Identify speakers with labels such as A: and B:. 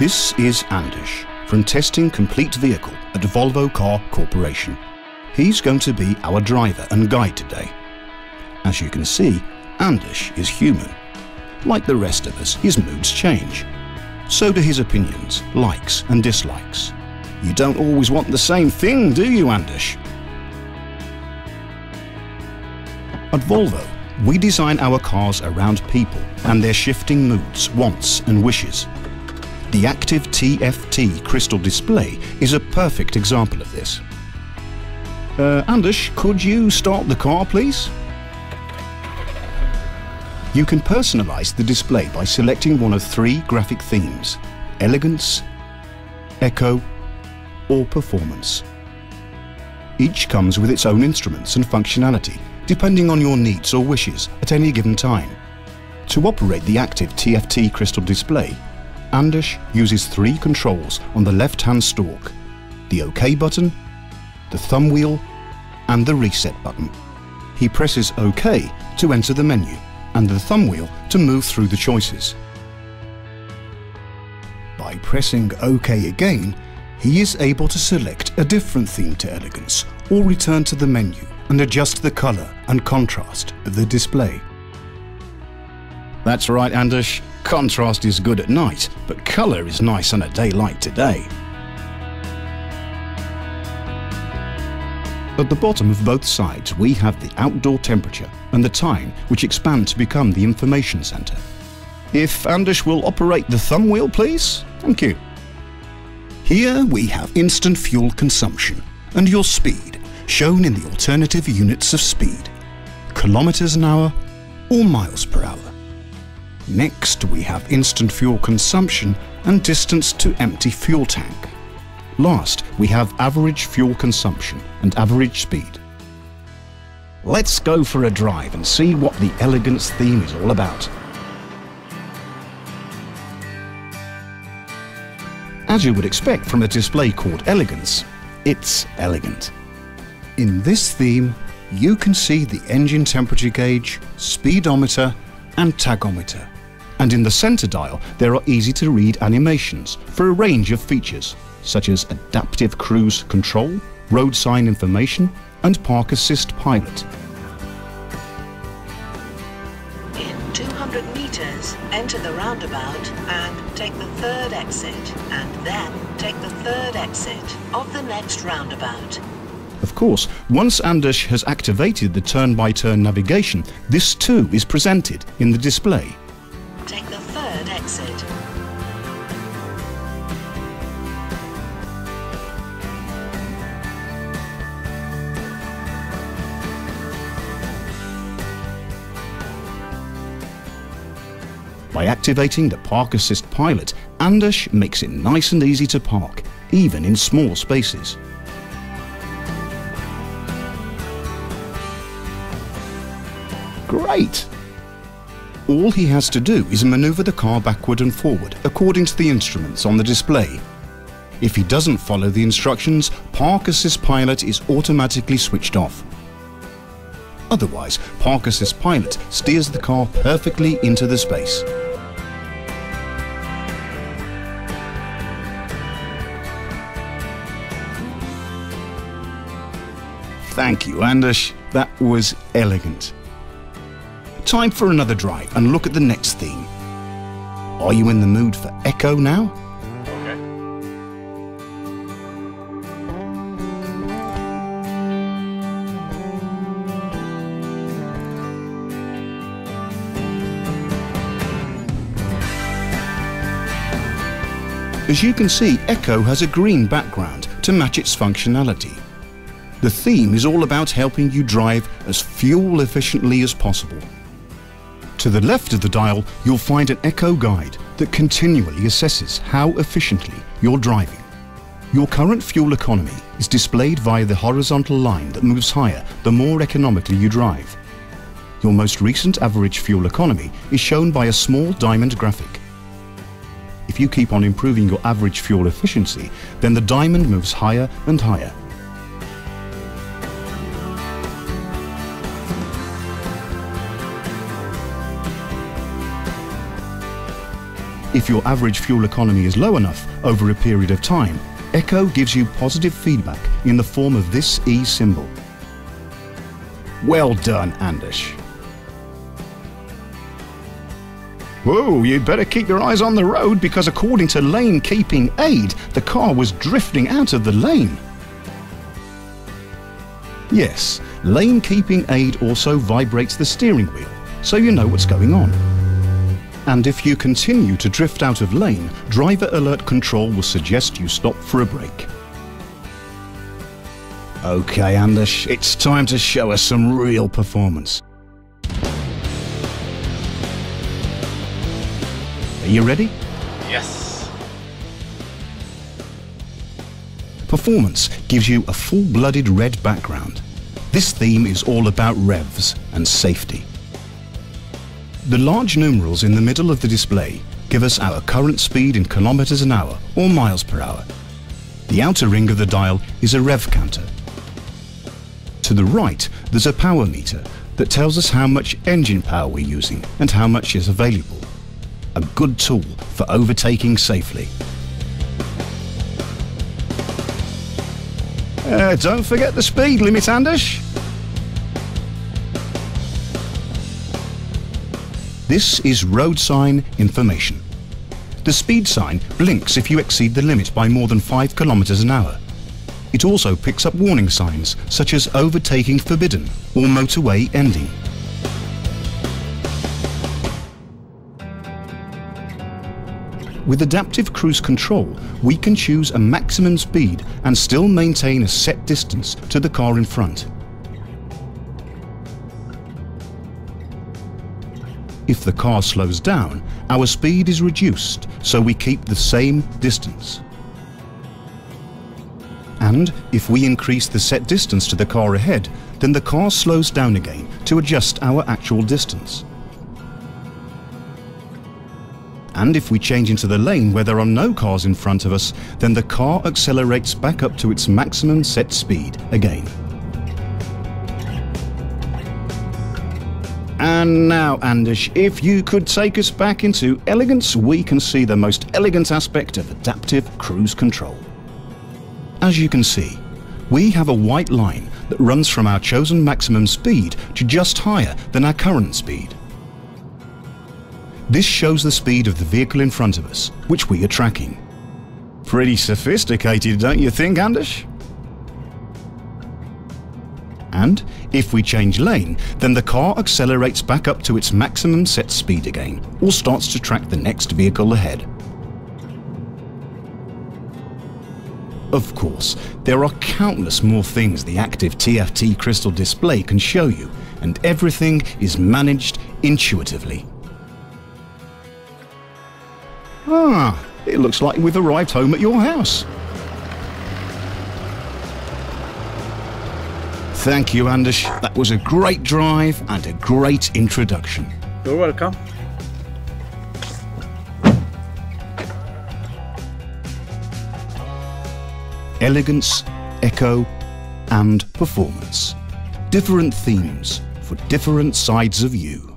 A: This is Anders from Testing Complete Vehicle at Volvo Car Corporation. He's going to be our driver and guide today. As you can see, Anders is human. Like the rest of us, his moods change. So do his opinions, likes and dislikes. You don't always want the same thing, do you, Anders? At Volvo, we design our cars around people and their shifting moods, wants and wishes. The Active TFT Crystal Display is a perfect example of this. Anders, could you start the car, please? You can personalize the display by selecting one of three graphic themes: elegance, eco, or performance. Each comes with its own instruments and functionality, depending on your needs or wishes at any given time. To operate the Active TFT Crystal Display, Anders uses three controls on the left-hand stalk: the OK button, the thumb wheel, and the reset button. He presses OK to enter the menu, and the thumb wheel to move through the choices. By pressing OK again, he is able to select a different theme to elegance, or return to the menu and adjust the colour and contrast of the display. That's right, Anders. Contrast is good at night, but colour is nice on a day like today. At the bottom of both sides we have the outdoor temperature and the time, which expand to become the information centre. If Anders will operate the thumb wheel, please. Thank you. Here we have instant fuel consumption and your speed, shown in the alternative units of speed: kilometers an hour or miles per hour. Next we have instant fuel consumption and distance to empty fuel tank. Last, we have average fuel consumption and average speed. Let's go for a drive and see what the elegance theme is all about. As you would expect from a display called Elegance, it's elegant. In this theme, you can see the engine temperature gauge, speedometer and tachometer. And in the center dial, there are easy-to-read animations for a range of features, such as adaptive cruise control, road sign information, and park assist pilot.
B: In 200 meters, enter the roundabout and take the third exit, and then take the third exit of the next roundabout.
A: Of course, once Anders has activated the turn-by-turn navigation, this too is presented in the display.
B: Take the third exit.
A: By activating the Park Assist Pilot, Anders makes it nice and easy to park, even in small spaces. Great! All he has to do is maneuver the car backward and forward according to the instruments on the display. If he doesn't follow the instructions, Park Assist Pilot is automatically switched off. Otherwise, Park Assist Pilot steers the car perfectly into the space. Thank you, Anders. That was elegant. Time for another drive and look at the next theme. Are you in the mood for Echo now?
C: Okay.
A: As you can see, Echo has a green background to match its functionality. The theme is all about helping you drive as fuel efficiently as possible. To the left of the dial, you'll find an Echo guide that continually assesses how efficiently you're driving. Your current fuel economy is displayed via the horizontal line that moves higher the more economically you drive. Your most recent average fuel economy is shown by a small diamond graphic. If you keep on improving your average fuel efficiency, then the diamond moves higher and higher. If your average fuel economy is low enough over a period of time, Eco gives you positive feedback in the form of this E symbol. Well done, Anders. Whoa, you'd better keep your eyes on the road because according to lane keeping aid, the car was drifting out of the lane. Yes, lane keeping aid also vibrates the steering wheel, so you know what's going on. And if you continue to drift out of lane, driver alert control will suggest you stop for a break. Okay, Anders, it's time to show us some real performance. Are you ready?
C: Yes.
A: Performance gives you a full-blooded red background. This theme is all about revs and safety. The large numerals in the middle of the display give us our current speed in kilometers an hour or miles per hour. The outer ring of the dial is a rev counter. To the right, there's a power meter that tells us how much engine power we're using and how much is available. A good tool for overtaking safely. Don't forget the speed limit, Anders. This is road sign information. The speed sign blinks if you exceed the limit by more than 5 kilometers an hour. It also picks up warning signs such as overtaking forbidden or motorway ending. With adaptive cruise control, we can choose a maximum speed and still maintain a set distance to the car in front. If the car slows down, our speed is reduced, so we keep the same distance. And if we increase the set distance to the car ahead, then the car slows down again to adjust our actual distance. And if we change into the lane where there are no cars in front of us, then the car accelerates back up to its maximum set speed again. And now, Anders, if you could take us back into elegance, we can see the most elegant aspect of adaptive cruise control. As you can see, we have a white line that runs from our chosen maximum speed to just higher than our current speed. This shows the speed of the vehicle in front of us, which we are tracking. Pretty sophisticated, don't you think, Anders? And if we change lane, then the car accelerates back up to its maximum set speed again, or starts to track the next vehicle ahead. Of course, there are countless more things the Active TFT crystal display can show you, and everything is managed intuitively. Ah, it looks like we've arrived home at your house. Thank you, Anders. That was a great drive and a great introduction.
C: You're welcome.
A: Elegance, eco, and performance. Different themes for different sides of you.